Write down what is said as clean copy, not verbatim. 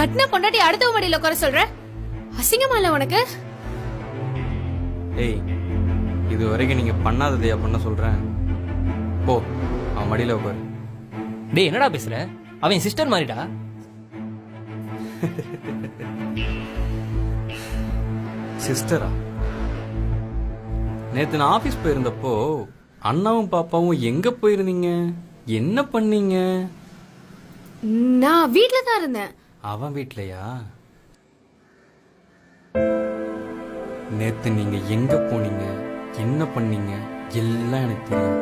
கட்டின பொண்டாட்டி அடுத்த மடியில உட்கார சொல்ற? அசிங்கமா இல்ல உனக்கு? ஏய், இது வரைக்கும் நீங்க பண்ணாததையா பண்ண சொல்றேன். போ, அவன் மடியில உட்காரு. டேய் என்னடா பேசுற? அவன் சிஸ்டர் மாதிரிடா. சிஸ்டரா? நேத்து நான் ஆபீஸ் போயிருந்தப்போ அண்ணாவும் பாப்பாவும் எங்க போயிருந்தீங்க? என்ன பண்ணீங்க? நான் வீட்ல தான் இருந்தேன். அவன் வீட்லயா? நேத்து நீங்க எங்க போனீங்க, என்ன பண்ணீங்க எல்லாம் எனக்கு தெரியும்.